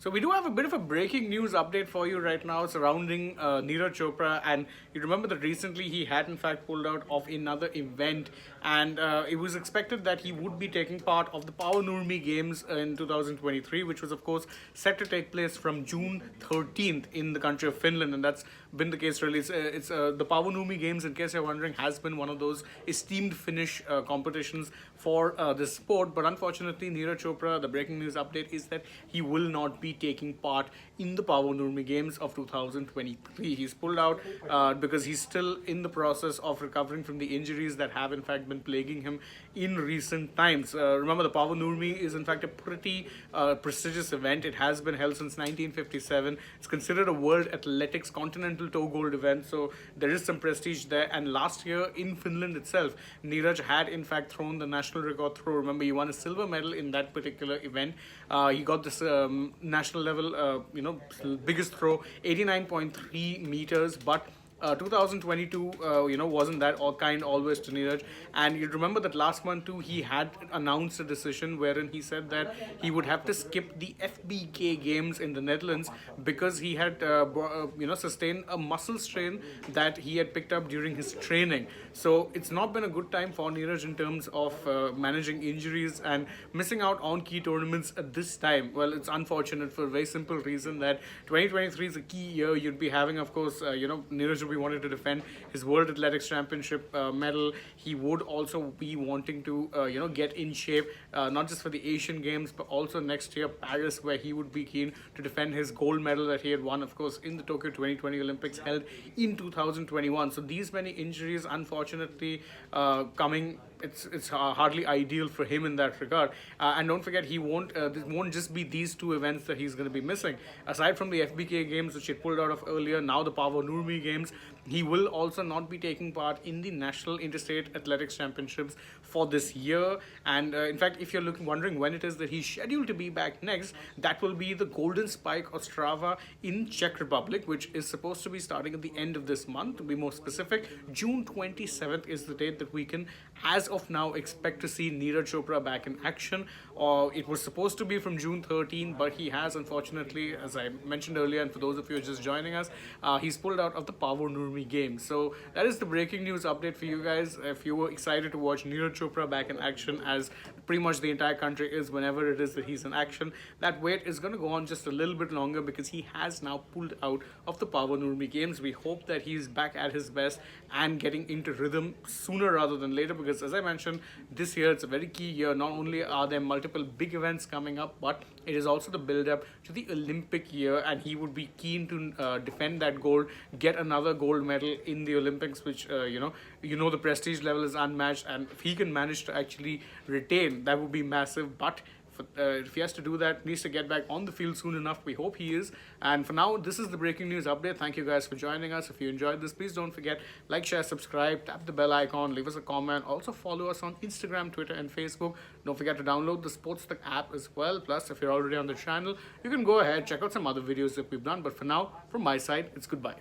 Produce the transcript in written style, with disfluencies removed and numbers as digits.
So we do have a bit of a breaking news update for you right now surrounding Neeraj Chopra, and you remember that recently he had in fact pulled out of another event, and it was expected that he would be taking part of the Paavo Nurmi Games in 2023, which was of course set to take place from June 13th in the country of Finland, and that's been the case really. It's the Paavo Nurmi Games, in case you're wondering, has been one of those esteemed Finnish competitions for this sport, but unfortunately Neeraj Chopra, the breaking news update is that he will not be taking part in the Paavo Nurmi Games of 2023. He's pulled out because he's still in the process of recovering from the injuries that have in fact been plaguing him in recent times. Remember, the Paavo Nurmi is in fact a pretty prestigious event. It has been held since 1957. It's considered a World Athletics Continental Toe Gold event, so there is some prestige there. And last year in Finland itself, Neeraj had in fact thrown the national record throw. Remember, he won a silver medal in that particular event. He got this national level, biggest throw, 89.3 meters, but 2022, wasn't that all kind always to Neeraj. And you remember that last month too, he had announced a decision wherein he said that he would have to skip the FBK games in the Netherlands because he had, sustained a muscle strain that he had picked up during his training. So it's not been a good time for Neeraj in terms of managing injuries and missing out on key tournaments at this time. Well, it's unfortunate for a very simple reason that 2023 is a key year. You'd be having, of course, Neeraj would be wanting to defend his World Athletics Championship medal. He would also be wanting to, get in shape, not just for the Asian Games, but also next year, Paris, where he would be keen to defend his gold medal that he had won, of course, in the Tokyo 2020 Olympics held in 2021. So these many injuries, unfortunately, coming, it's hardly ideal for him in that regard. And don't forget, he won't. This won't just be these two events that he's going to be missing. Aside from the FBK Games, which he pulled out of earlier, now the Paavo Nurmi Games, he will also not be taking part in the National Interstate Athletics Championships for this year. And in fact, if you're wondering when it is that he's scheduled to be back next, that will be the Golden Spike Ostrava in Czech Republic, which is supposed to be starting at the end of this month. To be more specific, June 27th is the date that we can, as of now, expect to see Neeraj Chopra back in action. Or it was supposed to be from June 13, but he has, unfortunately, as I mentioned earlier, and for those of you who are just joining us, he's pulled out of the Paavo Nurmi Games. So that is the breaking news update for you guys. If you were excited to watch Neeraj Chopra back in action, as pretty much the entire country is whenever it is that he's in action, that wait is going to go on just a little bit longer because he has now pulled out of the Paavo Nurmi Games. We hope that he's back at his best and getting into rhythm sooner rather than later, because as I mentioned, this year it's a very key year. Not only are there multiple big events coming up, but it is also the build-up to the Olympic year, and he would be keen to defend that gold, get another gold medal in the Olympics, which the prestige level is unmatched, and if he can manage to actually retain, that would be massive. But if he has to do that, needs to get back on the field soon enough. We hope he is. And for now, this is the breaking news update. Thank you guys for joining us. If you enjoyed this, please don't forget, like, share, subscribe, tap the bell icon, leave us a comment. Also follow us on Instagram, Twitter, and Facebook. Don't forget to download the AajTak app as well. Plus, if you're already on the channel, you can go ahead, check out some other videos that we've done. But for now, from my side, it's goodbye.